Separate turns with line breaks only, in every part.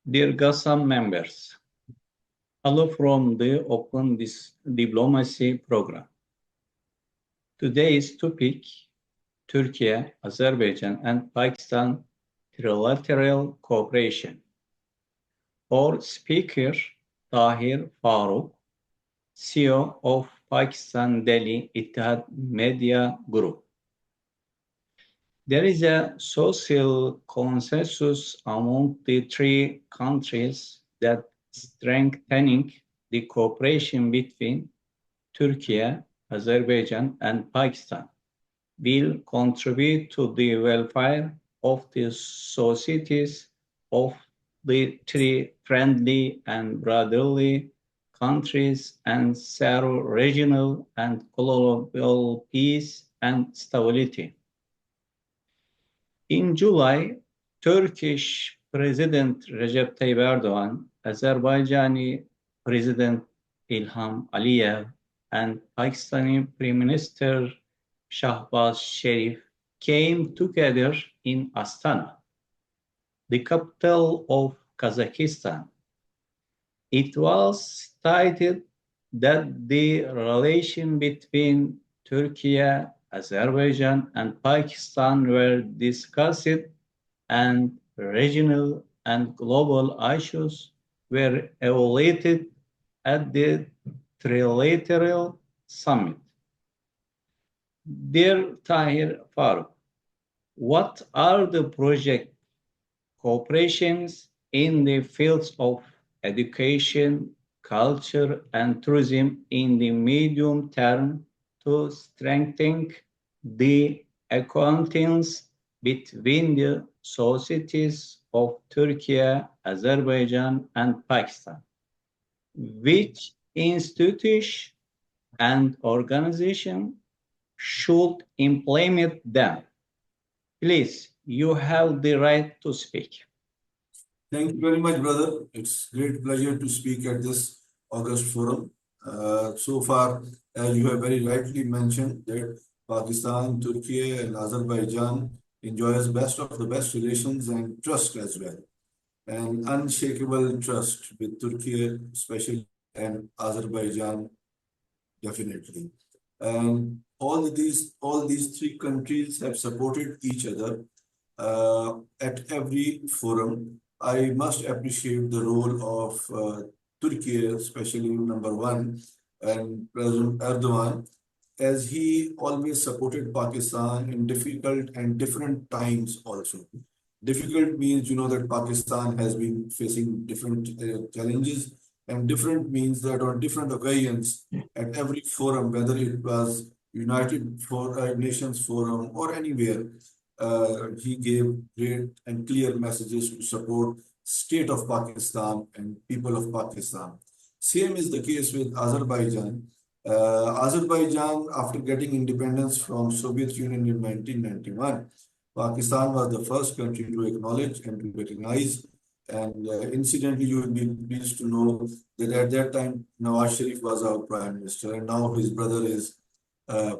Dear GASAM members, hello from the Open Diplomacy Program. Today's topic, Türkiye, Azerbaijan and Pakistan Trilateral Cooperation. Our speaker, Tahir Farooq, CEO of Pakistan Delhi Ittehad Medya Group. There is a social consensus among the three countries that strengthening the cooperation between Türkiye, Azerbaijan, and Pakistan will contribute to the welfare of the societies of the three friendly and brotherly countries and serve regional and global peace and stability. In July, Turkish President Recep Tayyip Erdogan, Azerbaijani President Ilham Aliyev, and Pakistani Prime Minister Shahbaz Sharif came together in Astana, the capital of Kazakhstan. It was stated that the relation between Turkey, Azerbaijan, and Pakistan were discussed, and regional and global issues were evaluated at the Trilateral Summit. Dear Tahir Farooq, what are the project cooperations in the fields of education, culture, and tourism in the medium term to strengthen the acquaintance between the societies of Türkiye, Azerbaijan, and Pakistan? Which institution and organization should implement them? Please, you have the right to speak.
Thank you very much, brother. It's a great pleasure to speak at this August forum. So far, as you have very rightly mentioned, that Pakistan, Turkey, and Azerbaijan enjoys best of the best relations and trust as well. And unshakable trust with Turkey, especially, and Azerbaijan, definitely. And all these three countries have supported each other at every forum. I must appreciate the role of Turkey, especially number one, and President Erdogan, as he always supported Pakistan in difficult and different times also. Difficult means, that Pakistan has been facing different challenges, and different means that on different occasions at every forum, whether it was United Nations Forum or anywhere, he gave great and clear messages to support state of Pakistan and people of Pakistan. Same is the case with Azerbaijan. Azerbaijan, after getting independence from Soviet Union in 1991, Pakistan was the first country to acknowledge and to recognize. And incidentally, you will be pleased to know that at that time, Nawaz Sharif was our prime minister, and now his brother is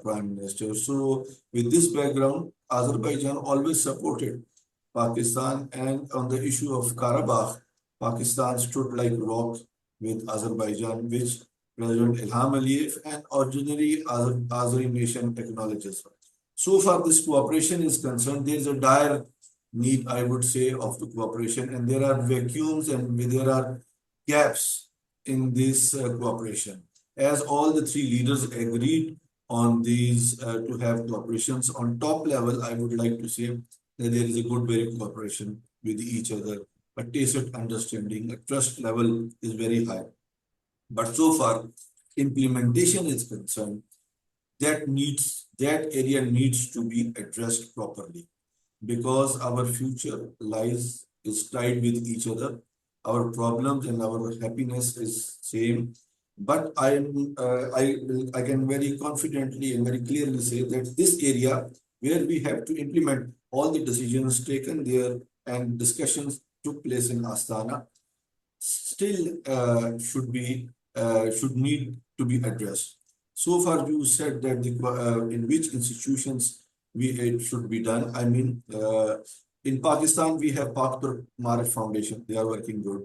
prime minister. So with this background, Azerbaijan always supported Pakistan, and on the issue of Karabakh, Pakistan stood like rock with Azerbaijan, which President Ilham Aliyev and ordinary Azeri nation acknowledges. So far, this cooperation is concerned, there is a dire need, I would say, of the cooperation, and there are vacuums and there are gaps in this cooperation. As all the three leaders agreed on these to have cooperations on top level, I would like to say that there is a good very cooperation with each other. A tacit understanding, a trust level is very high. But so far, implementation is concerned, that area needs to be addressed properly, because our future is tied with each other. Our problems and our happiness is same. But I can very confidently and very clearly say that this area where we have to implement all the decisions taken there and discussions took place in Astana still should need to be addressed. So far, you said that in which institutions it should be done. I mean, In Pakistan, we have Pak Marif Foundation. They are working good.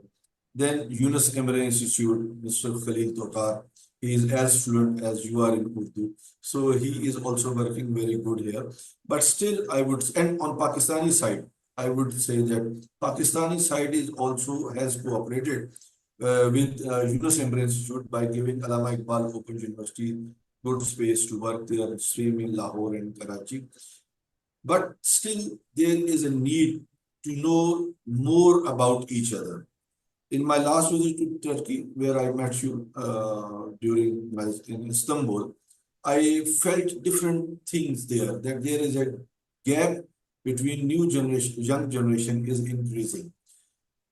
Then Yunus Emre Institute, Mr. Khalil Totar. He is as fluent as you are in Urdu. So he is also working very good here. But still, I would, and on Pakistani side, I would say that Pakistani side is also has cooperated with Yunus Emre Institute by giving Allama Iqbal Open University good space to work there, same in Lahore and Karachi. But still, there is a need to know more about each other. In my last visit to Turkey, where I met you in Istanbul, I felt different things there, that there is a gap between young generation is increasing.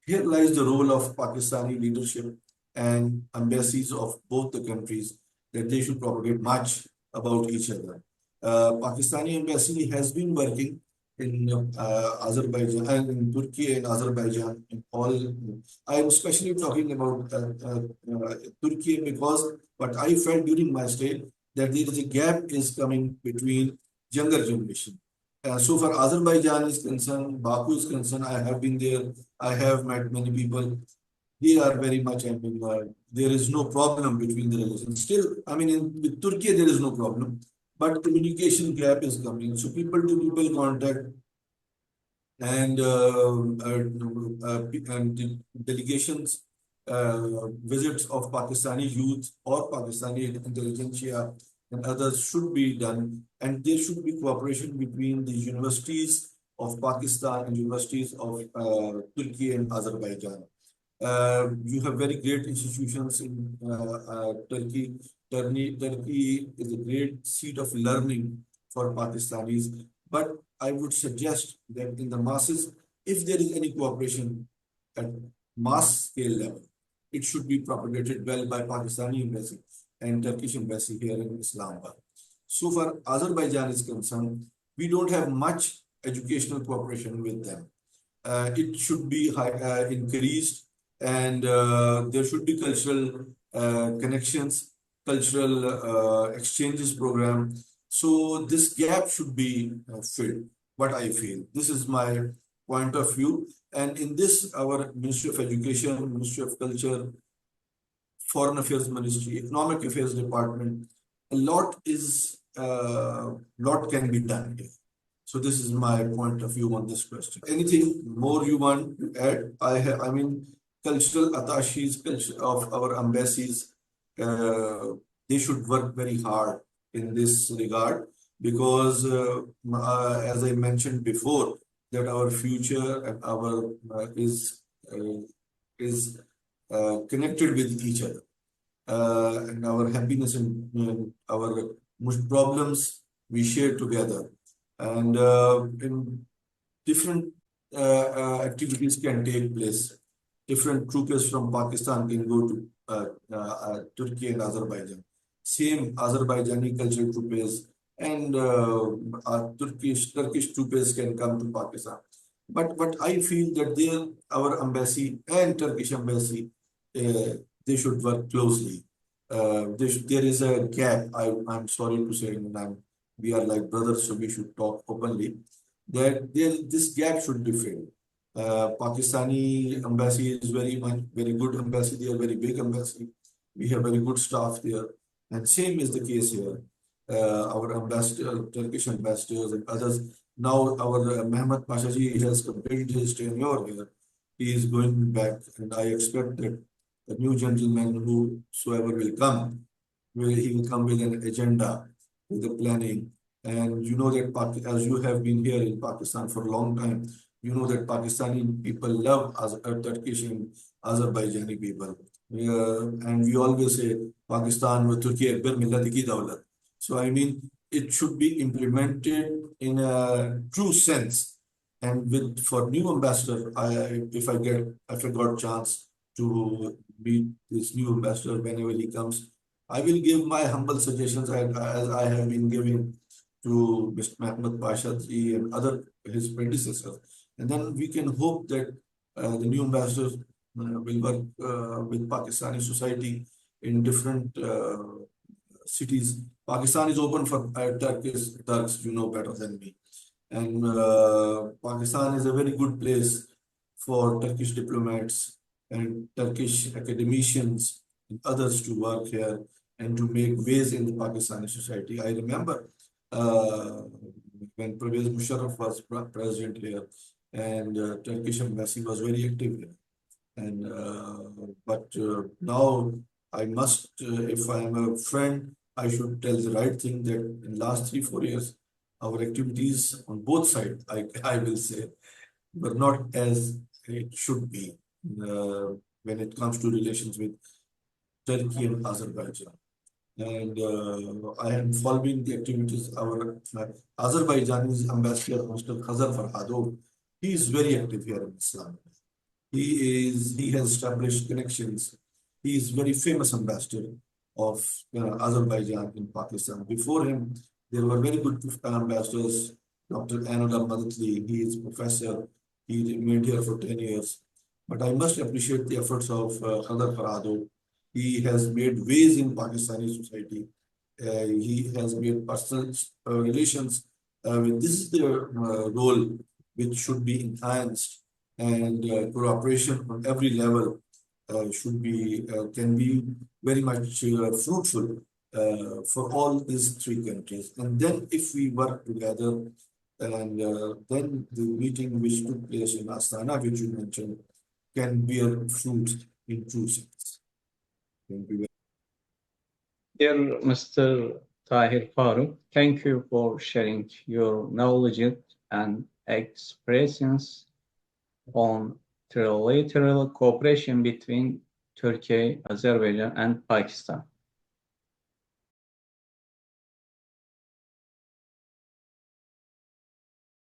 Here lies the role of Pakistani leadership and embassies of both the countries, that they should propagate much about each other. Pakistani embassy has been working in Azerbaijan and in Turkey and Azerbaijan in all. I am especially talking about Turkey because what I felt during my stay, that there is a gap is coming between younger generation. So far Azerbaijan is concerned, Baku is concerned, I have been there, I have met many people. They are very much, I mean, there is no problem between the relations. Still, I mean, with Turkey, there is no problem, but communication gap is coming. So people to people contact and delegations, visits of Pakistani youth or Pakistani intelligentsia and others should be done. And there should be cooperation between the universities of Pakistan and universities of Turkey and Azerbaijan. You have very great institutions in Turkey. Turkey is a great seat of learning for Pakistanis. But I would suggest that in the masses, if there is any cooperation at mass scale level, it should be propagated well by Pakistani embassy and Turkish embassy here in Islamabad. So far Azerbaijan is concerned, we don't have much educational cooperation with them. It should be increased, and there should be cultural connections, cultural exchanges program. So this gap should be filled, what I feel. This is my point of view. And in this, our Ministry of Education, Ministry of Culture, Foreign Affairs Ministry, Economic Affairs Department, a lot can be done here. So this is my point of view on this question. Anything more you want to add? I mean, cultural attaches of our embassies, they should work very hard in this regard, because as I mentioned before, that our future and our is connected with each other, and our happiness and our problems we share together, and in different activities can take place. Different troopers from Pakistan can go to Turkey and Azerbaijan. Same Azerbaijani cultural troopers and Turkish troopers can come to Pakistan. But I feel that our embassy and Turkish embassy, they should work closely. There is a gap. I'm sorry to say, and we are like brothers, so we should talk openly. That this gap should be filled. Pakistani embassy is very good embassy. They are very big embassy. We have very good staff there, and same is the case here. Our ambassador, Turkish ambassadors and others. Now our Mehmet Pashaji has completed his tenure here. He is going back, and I expect that the new gentleman whosoever will come, he will come with an agenda, with the planning. And you know that as you have been here in Pakistan for a long time, you know that Pakistani people love Turkish and Azerbaijani people. And we always say, Pakistan with Turkiye bir millati ki dawlat. So I mean, it should be implemented in a true sense. And for new ambassador, if I got chance to meet this new ambassador whenever he comes, I will give my humble suggestions as I have been giving to Mr. Mehmet Pasha and his predecessors. And then we can hope that the new ambassador will work with Pakistani society in different cities. Pakistan is open for Turks, you know better than me. And Pakistan is a very good place for Turkish diplomats and Turkish academicians and others to work here and to make waves in the Pakistani society. I remember when Pervez Musharraf was president here, and Turkish embassy was very active here. And but now I must, if I am a friend, I should tell the right thing that in last 3-4 years, our activities on both sides, I will say, were not as it should be when it comes to relations with Turkey and Azerbaijan. And I am following the activities. Our Azerbaijan's ambassador, Mr. Khazar Farhadov, he is very active here in Islam. He has established connections. He is very famous ambassador of Azerbaijan in Pakistan. Before him, there were very good ambassadors. Dr. Anodar Madatli, he is professor. He remained here for 10 years. But I must appreciate the efforts of Khadar Farhado. He has made ways in Pakistani society. He has made personal relations. This is the role which should be enhanced, and cooperation on every level should be can be very much fruitful for all these three countries. And then if we work together, and then the meeting which took place in Astana, which you mentioned, can bear fruit in true sense. Thank you.
Dear Mr. Tahir Farooq, thank you for sharing your knowledge and expressions on trilateral cooperation between Turkey, Azerbaijan, and Pakistan.